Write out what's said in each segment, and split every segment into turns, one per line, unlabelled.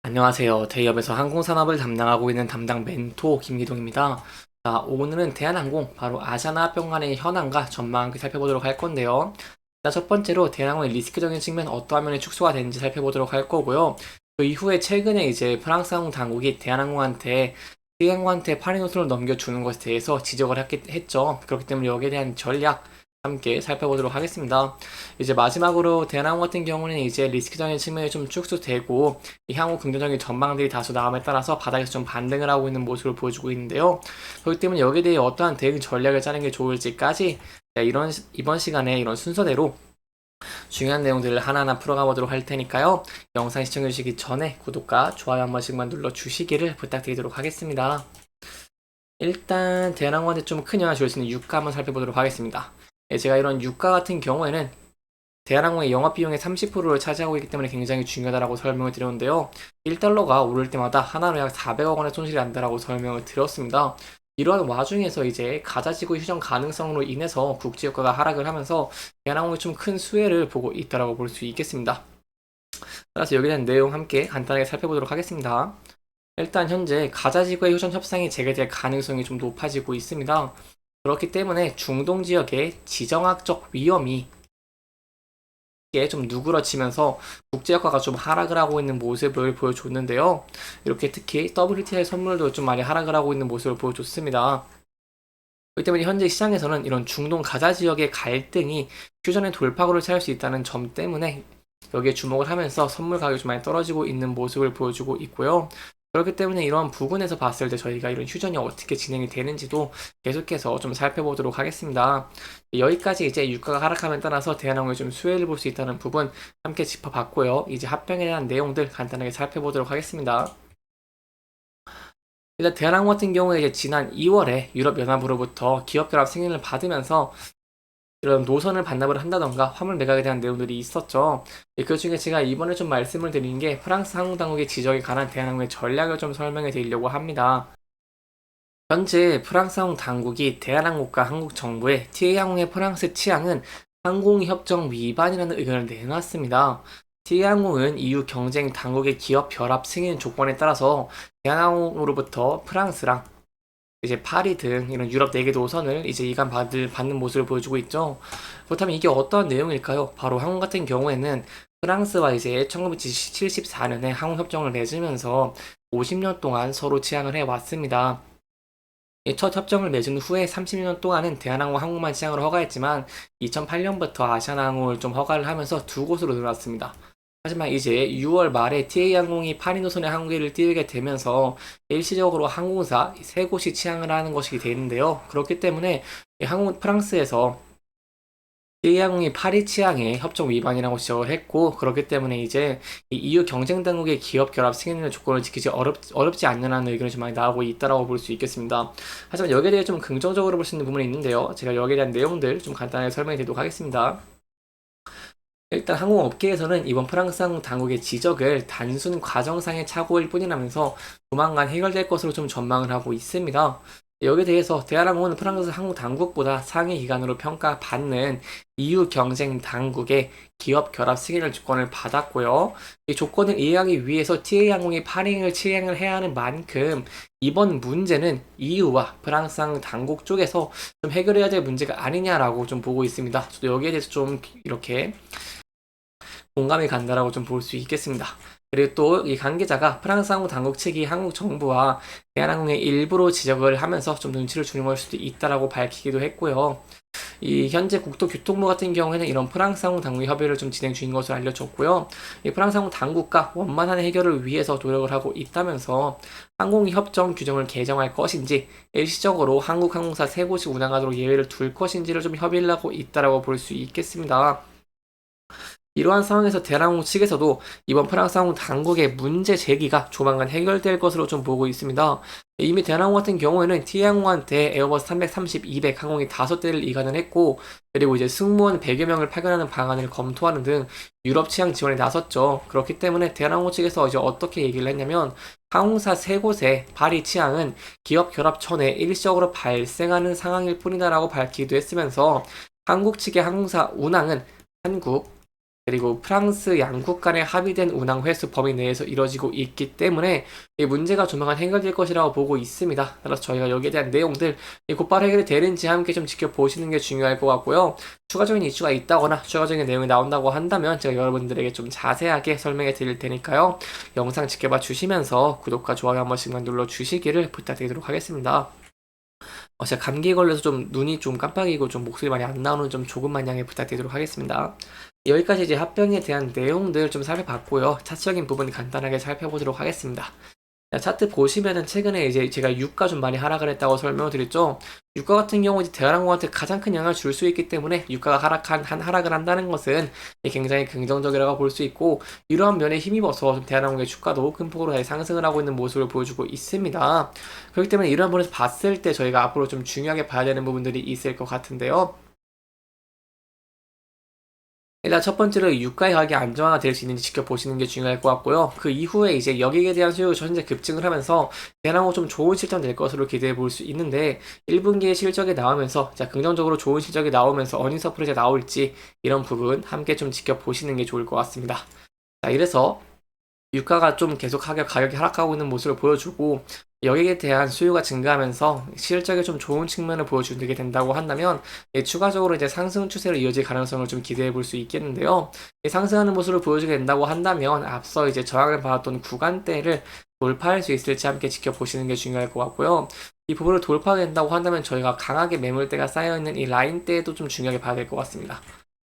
안녕하세요. 대기업에서 항공산업을 담당하고 있는 담당 멘토 김기동입니다. 자, 오늘은 대한항공 바로 아시아나항공 간의 현황과 전망 함께 살펴보도록 할 건데요. 자, 첫 번째로 대한항공의 리스크적인 측면 어떠한 면이 축소가 되는지 살펴보도록 할 거고요. 그 이후에 최근에 이제 프랑스 항공 당국이 대한항공한테 C항공한테 파리 노선을 넘겨주는 것에 대해서 지적을 했죠. 그렇기 때문에 여기에 대한 전략 함께 살펴보도록 하겠습니다. 이제 마지막으로 대한항공 같은 경우는 이제 리스크적인 측면이 좀 축소되고 이 향후 긍정적인 전망들이 다소 나옴에 따라서 바닥에서 좀 반등을 하고 있는 모습을 보여주고 있는데요. 그렇기 때문에 여기에 대해 어떠한 대응 전략을 짜는 게 좋을지까지 이번 시간에 이런 순서대로 중요한 내용들을 하나하나 풀어가 보도록 할 테니까요. 영상 시청해 주시기 전에 구독과 좋아요 한 번씩만 눌러 주시기를 부탁드리도록 하겠습니다. 일단 대한항공한테 좀 큰 영향을 줄 수 있는 유가 한번 살펴보도록 하겠습니다. 제가 이런 유가 같은 경우에는 대한항공의 영업비용의 30%를 차지하고 있기 때문에 굉장히 중요하다고 설명을 드렸는데요. 1달러가 오를 때마다 하나로 약 400억 원의 손실이 난다라고 설명을 드렸습니다. 이러한 와중에서 이제 가자지구 휴전 가능성으로 인해서 국제유가가 하락을 하면서 대한항공이 좀 큰 수혜를 보고 있다라고 볼 수 있겠습니다. 따라서 여기에 대한 내용 함께 간단하게 살펴보도록 하겠습니다. 일단 현재 가자지구의 휴전 협상이 재개될 가능성이 좀 높아지고 있습니다. 그렇기 때문에 중동 지역의 지정학적 위험이 좀 누그러지면서 국제유가가 좀 하락을 하고 있는 모습을 보여줬는데요. 이렇게 특히 WTI 선물도 좀 많이 하락을 하고 있는 모습을 보여줬습니다. 그렇기 때문에 현재 시장에서는 이런 중동 가자 지역의 갈등이 휴전의 돌파구를 찾을 수 있다는 점 때문에 여기에 주목을 하면서 선물 가격이 좀 많이 떨어지고 있는 모습을 보여주고 있고요. 그렇기 때문에 이런 부분에서 봤을 때 저희가 이런 휴전이 어떻게 진행이 되는지도 계속해서 좀 살펴보도록 하겠습니다. 여기까지 이제 유가가 하락함에 따라서 대한항공이 좀 수혜를 볼 수 있다는 부분 함께 짚어봤고요. 이제 합병에 대한 내용들 간단하게 살펴보도록 하겠습니다. 일단 대한항공 같은 경우에 이제 지난 2월에 유럽연합으로부터 기업 결합 승인을 받으면서 이런 노선을 반납을 한다던가 화물 매각에 대한 내용들이 있었죠. 그 중에 제가 이번에 좀 말씀을 드린 게 프랑스 항공당국의 지적에 관한 대한항공의 전략을 좀 설명해 드리려고 합니다. 현재 프랑스 항공 당국이 대한항공과 한국 정부의 TA항공의 프랑스 취항은 항공협정 위반이라는 의견을 내놨습니다. TA항공은 EU 경쟁 당국의 기업 결합 승인 조건에 따라서 대한항공으로부터 프랑스랑 이제 파리 등 이런 유럽 4개 노선을 이제 받는 모습을 보여주고 있죠. 그렇다면 이게 어떤 내용일까요? 바로 항공 같은 경우에는 프랑스와 이제 1974년에 항공협정을 맺으면서 50년 동안 서로 취항을 해왔습니다. 첫 협정을 맺은 후에 30년 동안은 대한항공 항공만 취항을 허가했지만 2008년부터 아시아나항공을 좀 허가를 하면서 두 곳으로 늘어났습니다. 하지만 이제 6월 말에 TA항공이 파리 노선의 항공기를 띄우게 되면서 일시적으로 항공사 세 곳이 취항을 하는 것이 되는데요. 그렇기 때문에 항공 프랑스에서 TA항공이 파리 취항의 협정 위반이라고 지적을 했고 그렇기 때문에 이제 이 EU 경쟁 당국의 기업 결합 승인의 조건을 지키지 어렵지 않느냐는 의견이 좀 많이 나오고 있다라고 볼 수 있겠습니다. 하지만 여기에 대해 좀 긍정적으로 볼 수 있는 부분이 있는데요. 제가 여기에 대한 내용들 좀 간단하게 설명해 드리도록 하겠습니다. 일단 항공업계에서는 이번 프랑스 항공 당국의 지적을 단순 과정상의 착오일 뿐이라면서 조만간 해결될 것으로 좀 전망을 하고 있습니다. 여기에 대해서 대한항공은 프랑스 항공 당국보다 상위 기관으로 평가받는 EU 경쟁 당국의 기업 결합 승인을 조건을 받았고요. 이 조건을 이해하기 위해서 TA항공이 파링을 실행을 해야 하는 만큼 이번 문제는 EU와 프랑스 항공 당국 쪽에서 좀 해결해야 될 문제가 아니냐라고 좀 보고 있습니다. 저도 여기에 대해서 좀 이렇게 공감이 간다라고 좀 볼 수 있겠습니다. 그리고 또 이 관계자가 프랑스 항공 당국 측이 한국 정부와 대한항공의 일부로 지적을 하면서 좀 눈치를 주는 걸 수도 있다라고 밝히기도 했고요. 이 현재 국토교통부 같은 경우에는 이런 프랑스 항공 당국의 협의를 좀 진행 중인 것으로 알려졌고요. 이 프랑스 항공 당국과 원만한 해결을 위해서 노력을 하고 있다면서 항공협정 규정을 개정할 것인지 일시적으로 한국 항공사 세 곳이 운항하도록 예외를 둘 것인지를 좀 협의를 하고 있다라고 볼 수 있겠습니다. 이러한 상황에서 대한항공 측에서도 이번 프랑스 항공 당국의 문제 제기가 조만간 해결될 것으로 좀 보고 있습니다. 이미 대한항공 같은 경우에는 T항공한테 에어버스 330, 200 항공이 5대를 이관을 했고 그리고 이제 승무원 100여 명을 파견하는 방안을 검토하는 등 유럽 취항 지원에 나섰죠. 그렇기 때문에 대한항공 측에서 이제 어떻게 얘기를 했냐면 항공사 3곳의 파리 취항은 기업 결합 전에 일시적으로 발생하는 상황일 뿐이다라고 밝히기도 했으면서 한국 측의 항공사 운항은 한국 그리고 프랑스 양국 간의 합의된 운항 횟수 범위 내에서 이뤄지고 있기 때문에 이 문제가 조만간 해결될 것이라고 보고 있습니다. 따라서 저희가 여기에 대한 내용들 곧바로 해결이 되는지 함께 좀 지켜보시는 게 중요할 것 같고요. 추가적인 이슈가 있다거나 추가적인 내용이 나온다고 한다면 제가 여러분들에게 좀 자세하게 설명해 드릴 테니까요. 영상 지켜봐 주시면서 구독과 좋아요 한 번씩만 눌러 주시기를 부탁드리도록 하겠습니다. 제가 감기에 걸려서 좀 눈이 좀 깜빡이고 좀 목소리 많이 안 나오는 좀 조금만 양해 부탁드리도록 하겠습니다. 여기까지 이제 합병에 대한 내용들 좀 살펴봤고요. 차트적인 부분 간단하게 살펴보도록 하겠습니다. 자, 차트 보시면은 최근에 이제 제가 유가 좀 많이 하락을 했다고 설명을 드렸죠. 유가 같은 경우 이제 대한항공한테 가장 큰 영향을 줄 수 있기 때문에 유가가 하락을 한다는 것은 굉장히 긍정적이라고 볼 수 있고, 이러한 면에 힘입어서 대한항공의 주가도 큰 폭으로 상승을 하고 있는 모습을 보여주고 있습니다. 그렇기 때문에 이러한 부분에서 봤을 때 저희가 앞으로 좀 중요하게 봐야 되는 부분들이 있을 것 같은데요. 일단 첫 번째로 유가의 가격이 안정화가 될 수 있는지 지켜보시는 게 중요할 것 같고요. 그 이후에 이제 여객에 대한 수요가 현재 급증을 하면서 대나무 좀 좋은 실적 낼 것으로 기대해 볼 수 있는데, 1분기에 실적이 나오면서 자 긍정적으로 좋은 실적이 나오면서 어닝 서프라이즈가 나올지 이런 부분 함께 좀 지켜보시는 게 좋을 것 같습니다. 자, 이래서 유가가 좀 계속 가격이 하락하고 있는 모습을 보여주고 여객에 대한 수요가 증가하면서 실적에 좀 좋은 측면을 보여주게 된다고 한다면 추가적으로 이제 상승 추세로 이어질 가능성을 좀 기대해 볼 수 있겠는데요. 상승하는 모습을 보여주게 된다고 한다면 앞서 이제 저항을 받았던 구간대를 돌파할 수 있을지 함께 지켜보시는 게 중요할 것 같고요. 이 부분을 돌파된다고 한다면 저희가 강하게 매물대가 쌓여있는 이 라인대도 좀 중요하게 봐야 될 것 같습니다.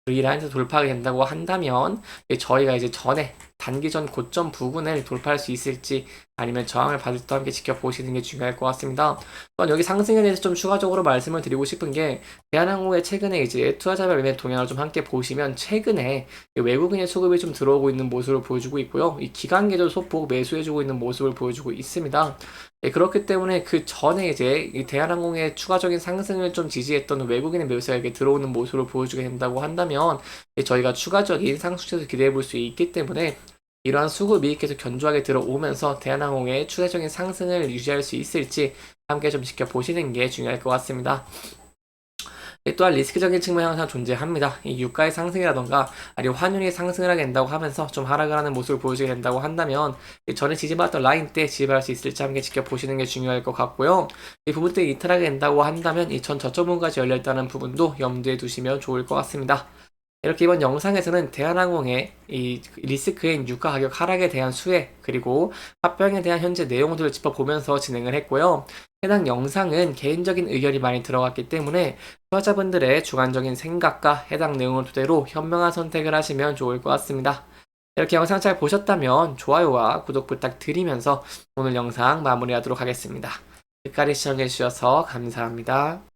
이 라인에서 돌파가 된다고 한다면 저희가 이제 전에 단기전 고점 부근을 돌파할 수 있을지 아니면 저항을 받을 때 함께 지켜보시는 게 중요할 것 같습니다. 또한 여기 상승에 대해서 좀 추가적으로 말씀을 드리고 싶은 게, 대한항공의 최근에 이제 투자자별 매매 동향을 좀 함께 보시면 최근에 외국인의 수급이 좀 들어오고 있는 모습을 보여주고 있고요. 이 기관계도 소폭 매수해주고 있는 모습을 보여주고 있습니다. 그렇기 때문에 그 전에 이제 이 대한항공의 추가적인 상승을 좀 지지했던 외국인의 매수가 이렇게 들어오는 모습을 보여주게 된다고 한다면 저희가 추가적인 상승세도 기대해 볼 수 있기 때문에 이러한 수급이 계속 견조하게 들어오면서 대한항공의 추세적인 상승을 유지할 수 있을지 함께 좀 지켜보시는 게 중요할 것 같습니다. 또한 리스크적인 측면이 항상 존재합니다. 이 유가의 상승이라던가 아니면 환율이 상승을 하게 된다고 하면서 좀 하락을 하는 모습을 보여주게 된다고 한다면 전에 지지받았던 라인 때 지지받을 수 있을지 함께 지켜보시는 게 중요할 것 같고요. 이 부분 때 이탈하게 된다고 한다면 이 전 저점부까지 열려있다는 부분도 염두에 두시면 좋을 것 같습니다. 이렇게 이번 영상에서는 대한항공의 이 리스크인 유가 가격 하락에 대한 수혜, 그리고 합병에 대한 현재 내용들을 짚어보면서 진행을 했고요. 해당 영상은 개인적인 의견이 많이 들어갔기 때문에 투자자분들의 주관적인 생각과 해당 내용을 토대로 현명한 선택을 하시면 좋을 것 같습니다. 이렇게 영상 잘 보셨다면 좋아요와 구독 부탁드리면서 오늘 영상 마무리하도록 하겠습니다. 끝까지 시청해주셔서 감사합니다.